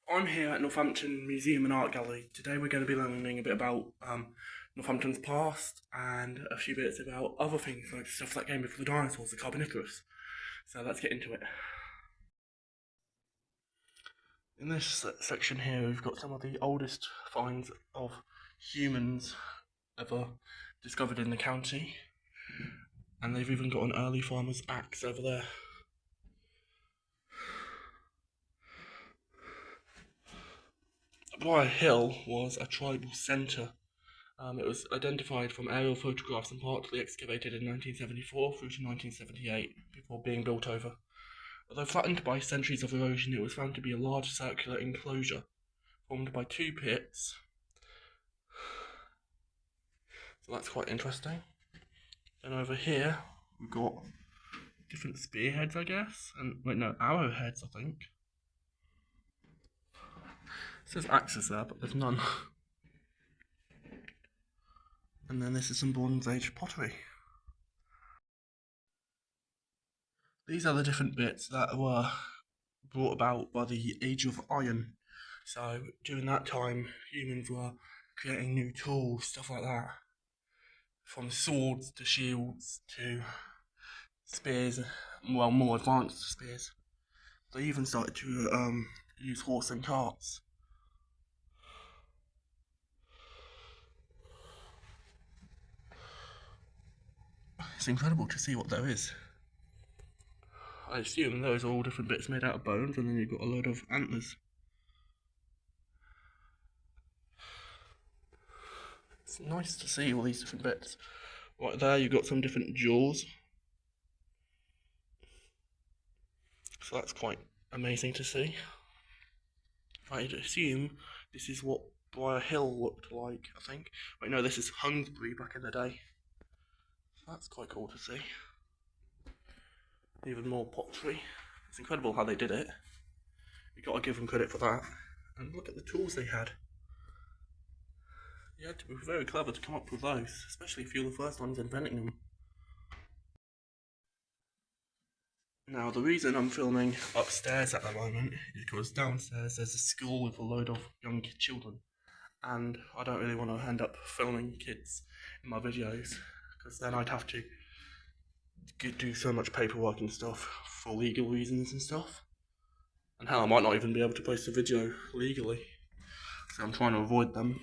I'm here at Northampton Museum and Art Gallery. Today we're going to be learning a bit about Northampton's past and a few bits about other things like stuff that came before the dinosaurs, the Carboniferous. So let's get into it. In this section here we've got some of the oldest finds of humans ever discovered in the county. And they've even got an early farmer's axe over there. Briar Hill was a tribal centre. It was identified from aerial photographs and partly excavated in 1974 through to 1978 before being built over. Although flattened by centuries of erosion, it was found to be a large circular enclosure formed by two pits. So that's quite interesting. Then over here we've got different spearheads, I guess, and arrowheads, I think. It says axes there, but there's none. And then this is some Bronze Age pottery. These are the different bits that were brought about by the Age of Iron. So during that time, humans were creating new tools, stuff like that. From swords to shields to spears, well, more advanced spears. They even started to use horse and carts. It's incredible to see what there is. I assume those are all different bits made out of bones, and then you've got a load of antlers. It's nice to see all these different bits. Right there you've got some different jaws. So that's quite amazing to see. I'd assume this is what Briar Hill looked like, I think. Wait, no, this is Hunsbury back in the day. So that's quite cool to see. Even more pottery. It's incredible how they did it. You've got to give them credit for that. And look at the tools they had. You had to be very clever to come up with those, especially if you're the first ones inventing them. Now, the reason I'm filming upstairs at the moment is because downstairs there's a school with a load of young children, and I don't really want to end up filming kids in my videos, because then I'd have to do so much paperwork and stuff for legal reasons and stuff. And hell, I might not even be able to post a video legally, so I'm trying to avoid them.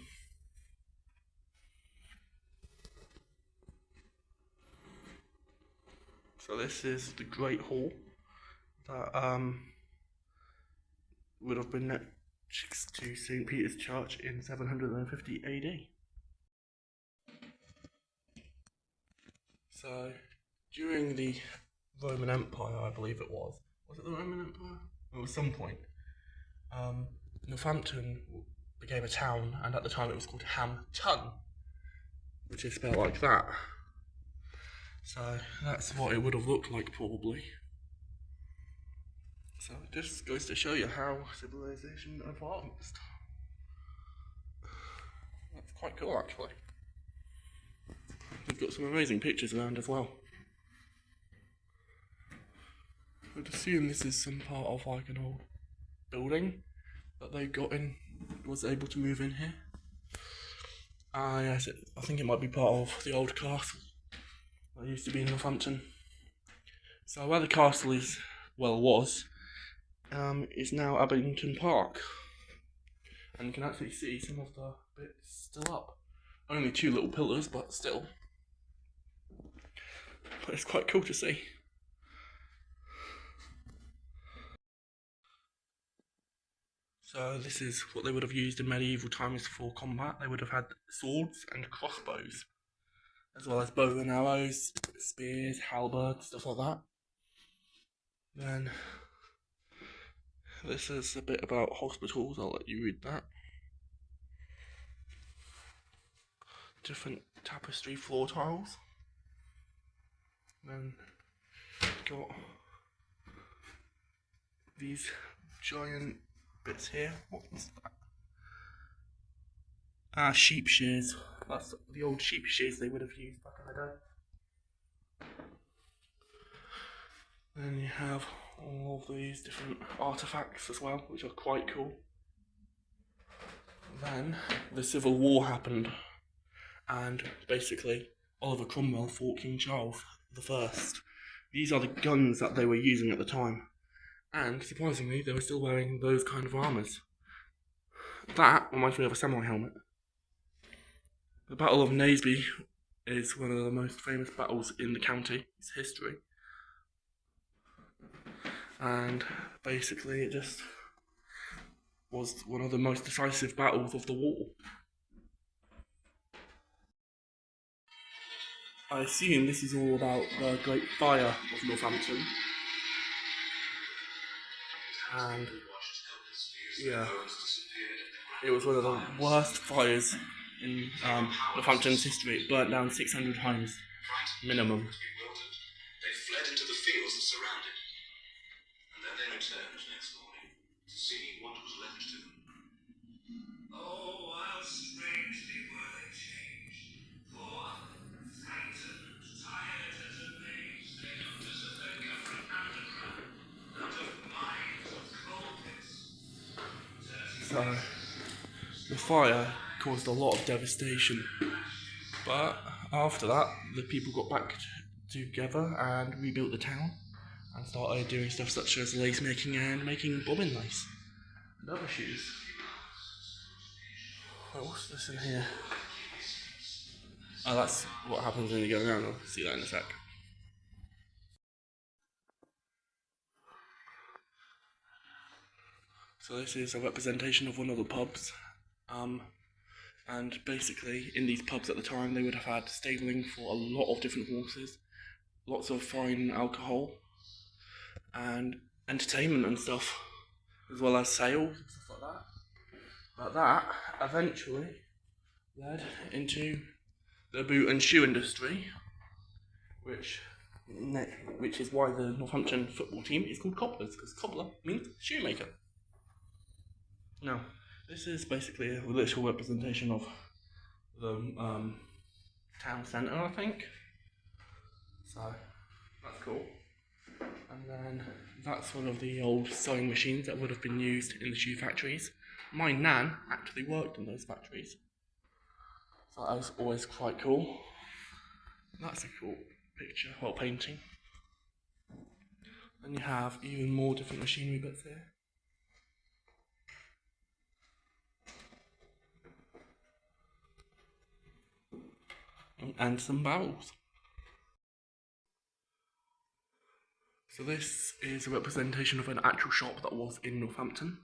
So this is the Great Hall that would have been next to St. Peter's Church in 750 AD. So during the Roman Empire, I believe it was it the Roman Empire? Well, at some point, Northampton became a town, and at the time it was called Hampton, which is spelled like that. So that's what it would have looked like, probably. So it just goes to show you how civilization advanced. That's quite cool, actually. We've got some amazing pictures around as well. I'd assume this is some part of like an old building that they was able to move in here. Yes, I think it might be part of the old castle that used to be in Northampton. So where the castle is now Abington Park, and you can actually see some of the bits still up. Only two little pillars, but still. But it's quite cool to see. So this is what they would have used in medieval times for combat. They would have had swords and crossbows, as well as bow and arrows, spears, halberds, stuff like that. Then this is a bit about hospitals, I'll let you read that. Different tapestry floor tiles. Then got these giant bits here. What's that? Sheep shears. That's the old sheep shears they would have used back in the day. Then you have all of these different artefacts as well, which are quite cool. Then the Civil War happened, and basically Oliver Cromwell fought King Charles I. These are the guns that they were using at the time, and surprisingly, they were still wearing those kind of armours. That reminds me of a samurai helmet. The Battle of Naseby is one of the most famous battles in the county's history, and basically it just was one of the most decisive battles of the war. I assume this is all about the Great Fire of Northampton, and yeah, it was one of the worst fires in Northampton's history. It burnt down 600 homes, minimum. They fled into the fields that surrounded, and then they returned next morning to see what was left to them. Oh, how strangely were they changed. For, frightened, tired, and amazed, they looked as if they'd come from underground, out of mines of coal pits. So, the fire caused a lot of devastation, but after that, the people got back together and rebuilt the town and started doing stuff such as lace making and making bobbin lace and other shoes. Wait, what's this in here? Oh, that's what happens when you go around. I'll see that in a sec. So this is a representation of one of the pubs. And basically, in these pubs at the time, they would have had stabling for a lot of different horses, lots of fine alcohol, and entertainment and stuff, as well as sales and stuff like that. But that eventually led into the boot and shoe industry, which is why the Northampton football team is called Cobblers, because cobbler means shoemaker. Now, this is basically a literal representation of the town centre, I think. So, that's cool. And then that's one of the old sewing machines that would have been used in the shoe factories. My nan actually worked in those factories. So that was always quite cool. That's a cool picture, well, painting. Then you have even more different machinery bits here. And some barrels. So this is a representation of an actual shop that was in Northampton.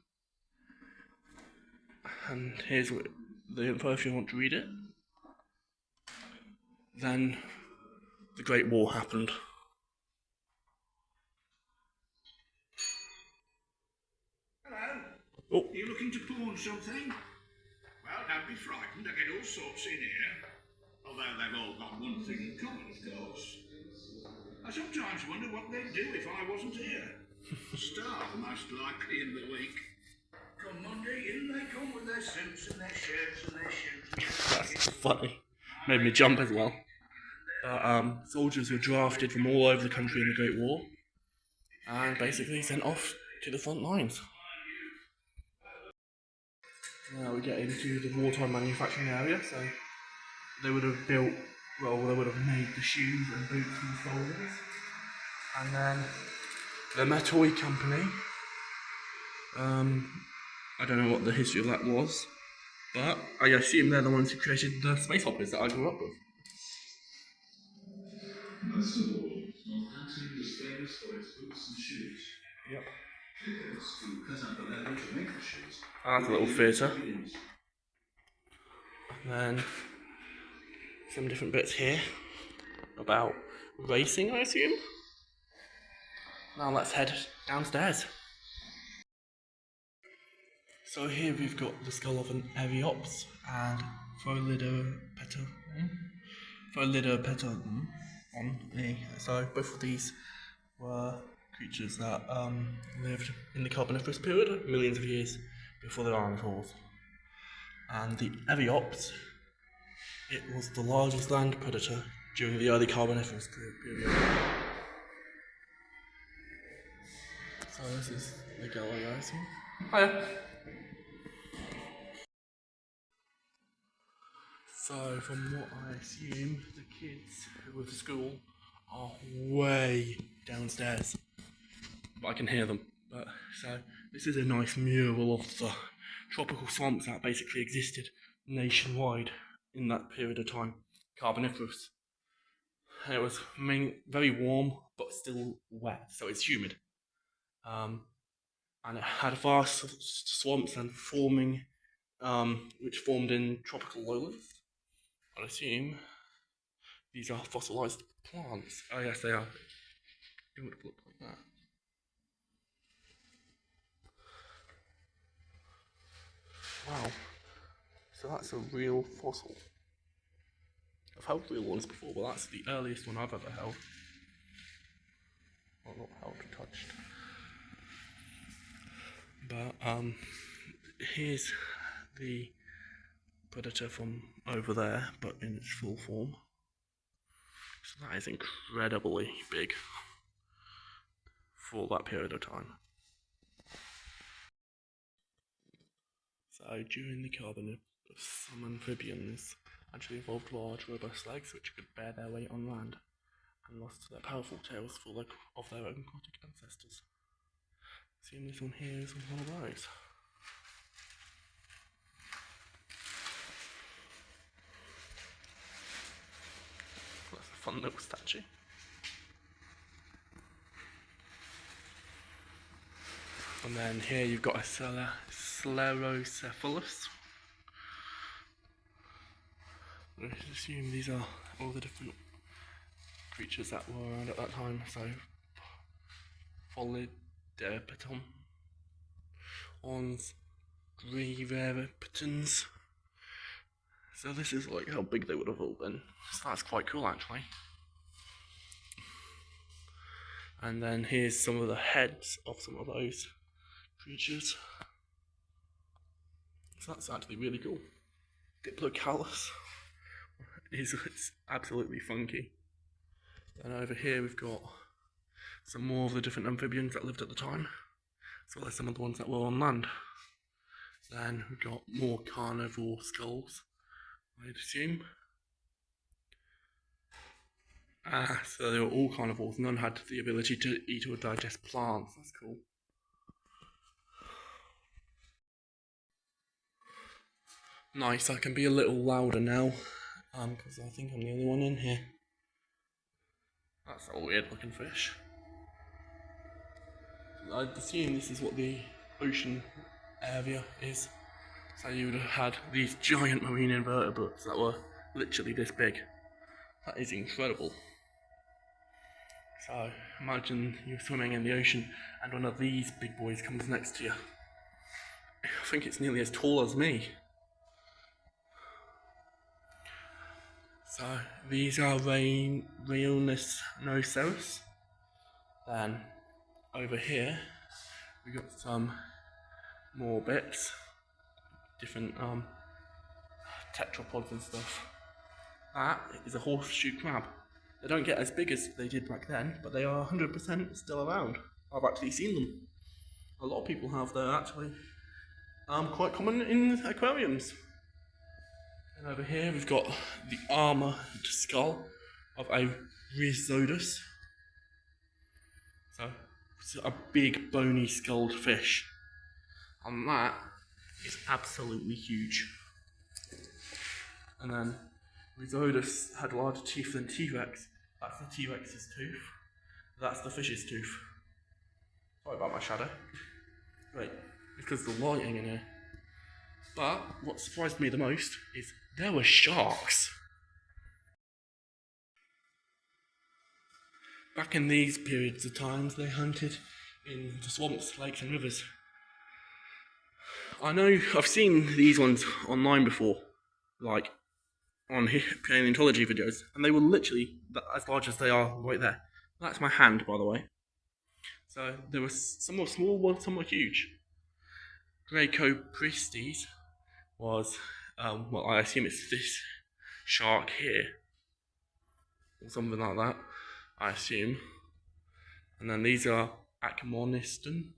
And here's the info if you want to read it. Then the Great War happened. Hello. Oh. Are you looking to pawn something? Well, don't be frightened. I get all sorts in here. Although they've all got one thing in common, of course. I sometimes wonder what they'd do if I wasn't here. Starve, most likely, in the week. Come Monday, in they come with their suits and their shirts and their shoes. That's funny. Made me jump as well. Soldiers were drafted from all over the country in the Great War and basically sent off to the front lines. Now we get into the wartime manufacturing area, so they would have built, well, they would have made the shoes and boots for the soldiers. And then the Metoy Company, I don't know what the history of that was, but I assume they're the ones who created the space hoppers that I grew up with. Most of all, Northampton was famous for its boots and shoes. Yep. Pickers who cut out the leather to make the shoes. That's a little theatre. And then some different bits here about racing, I assume. Now let's head downstairs. So here we've got the skull of an Eriops and Pholidopteron on the. So both of these were creatures that lived in the Carboniferous period, millions of years before the dinosaurs. And the Eriops, it was the largest land predator during the early Carboniferous period. So this is the gallery, I assume. Hiya. So, from what I assume, the kids with the school are way downstairs. But I can hear them. But so, this is a nice mural of the tropical swamps that basically existed nationwide in that period of time, Carboniferous. And it was very warm, but still wet, so it's humid. And it had vast swamps and which formed in tropical lowlands. I assume these are fossilized plants. Oh yes, they are. It would have looked like that. Wow. So that's a real fossil. I've held real ones before, but that's the earliest one I've ever held. Well, not held, touched. But here's the predator from over there, but in its full form. So that is incredibly big for that period of time. So during the Carboniferous, some amphibians actually evolved large, robust legs which could bear their weight on land, and lost their powerful tails full of their aquatic ancestors. Seeing this one here is one of those. That's a fun little statue. And then here you've got a Sclerocephalus. I assume these are all the different creatures that were around at that time. So, Pholidopteron, Ons, Greveriptons. So this is like how big they would have all been. So that's quite cool actually. And then here's some of the heads of some of those creatures. So that's actually really cool. Diplocalus it's absolutely funky. And over here we've got some more of the different amphibians that lived at the time, as well as some of the ones that were on land. Then we've got more carnivore skulls, I'd assume. So they were all carnivores. None had the ability to eat or digest plants. That's cool. Nice, I can be a little louder now, because I think I'm the only one in here. That's a weird looking fish. I'd assume this is what the ocean area is. So you would have had these giant marine invertebrates that were literally this big. That is incredible. So imagine you're swimming in the ocean and one of these big boys comes next to you. I think it's nearly as tall as me. So these are Rheinoceros. Then over here we got some more bits, different tetrapods and stuff. That is a horseshoe crab. They don't get as big as they did back then, but they are 100% still around. I've actually seen them. A lot of people have. They're actually quite common in aquariums. And over here we've got the armoured skull of a Rhizodus. So it's a big bony skulled fish. And that is absolutely huge. And then Rhizodus had larger teeth than T-Rex. That's the T-Rex's tooth. That's the fish's tooth. Sorry about my shadow. Right, because of the lighting in here. But what surprised me the most is there were sharks. Back in these periods of times, they hunted in the swamps, lakes and rivers. I know I've seen these ones online before, like on paleontology videos, and they were literally as large as they are right there. That's my hand, by the way. So there were some were small, some were huge. Dracopristes was, well, I assume it's this shark here, or something like that, I assume. And then these are Acmoniston.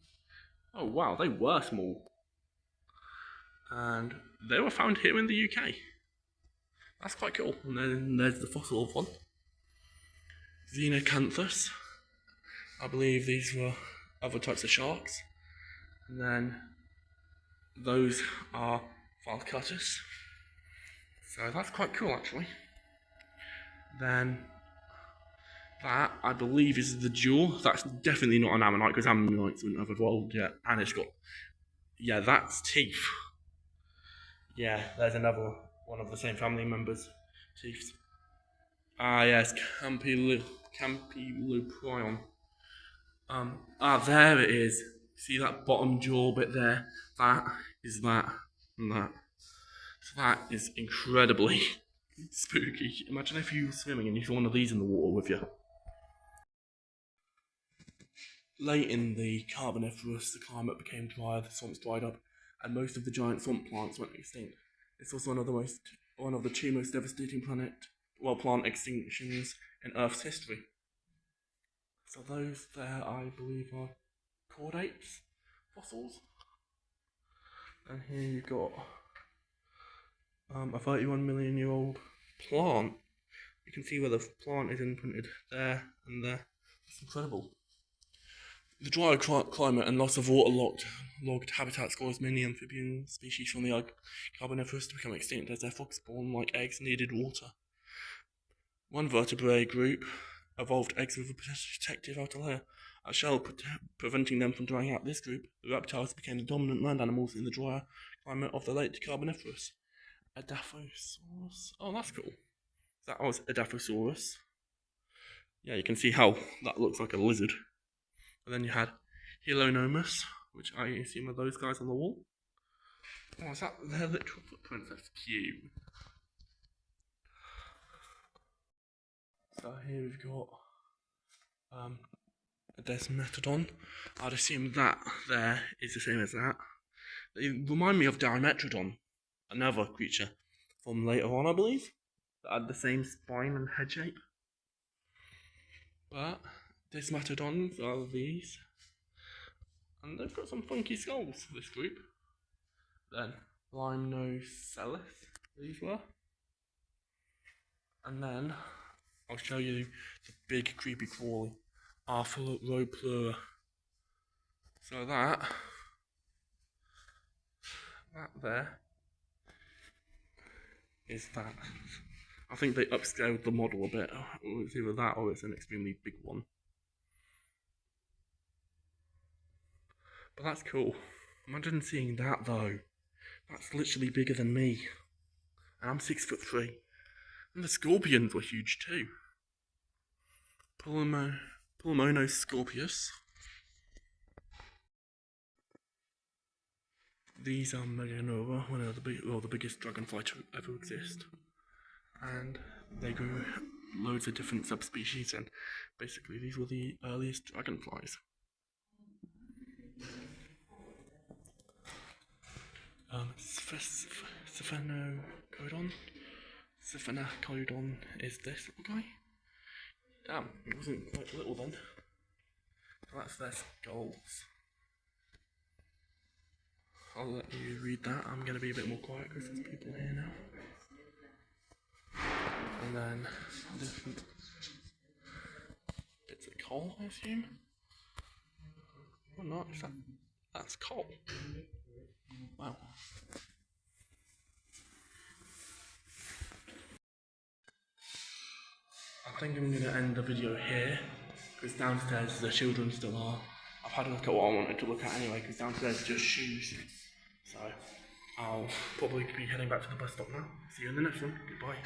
Oh wow, they were small. And they were found here in the UK. That's quite cool. And then there's the fossil of one. Xenocanthus. I believe these were other types of sharks. And then those are Falcatus. So that's quite cool actually. Then that, I believe, is the jaw. That's definitely not an ammonite, because ammonites wouldn't have evolved yet. And it's got, yeah, that's teeth. Yeah, there's another one of the same family members' teeth. Ah, yes, Campiloprion. There it is. See that bottom jaw bit there? That is that and that. So that is incredibly spooky. Imagine if you were swimming and you saw one of these in the water with you. Late in the Carboniferous, the climate became drier, the swamps dried up, and most of the giant swamp plants went extinct. This was one of the two most devastating plant extinctions in Earth's history. So those there, I believe, are chordates fossils. And here you've got a 31 million year old plant. You can see where the plant is imprinted there and there. It's incredible. The drier climate and loss of waterlogged habitats caused many amphibian species from the Carboniferous to become extinct, as their fox-born-like eggs needed water. One vertebrate group evolved eggs with a protective outer layer, a shell preventing them from drying out. This group, the reptiles, became the dominant land animals in the drier climate of the late Carboniferous. Edaphosaurus. Oh, that's cool. That was Edaphosaurus. Yeah, you can see how that looks like a lizard. And then you had Helonomus, which I assume are those guys on the wall. Oh, is that their literal footprints? That's cute. So here we've got a Desmetodon. I'd assume that there is the same as that. They remind me of Dimetrodon, another creature from later on, I believe, that had the same spine and head shape. But Desmetodons are these, and they've got some funky skulls, this group. Then Limnocelis, these were. And then I'll show you the big creepy crawly Arthroplura. So that there is that. I think they upscaled the model a bit. It's either that or it's an extremely big one. But that's cool. Imagine seeing that though. That's literally bigger than me. And I'm 6'3". And the scorpions were huge too. Pulmonoscorpius. These are Meganova, one of the biggest dragonfly to ever exist. And they grew loads of different subspecies, and basically these were the earliest dragonflies. Stephanocodon is this little guy. Damn, it wasn't quite little then. So that's their skulls. I'll let you read that. I'm going to be a bit more quiet because there's people here now. And then different bits of coal, I assume. Or not, is that's coal. Wow. I think I'm going to end the video here, because downstairs the children still are. I've had a look at what I wanted to look at anyway, because downstairs are just shoes. So I'll probably be heading back to the bus stop now. See you in the next one. Goodbye.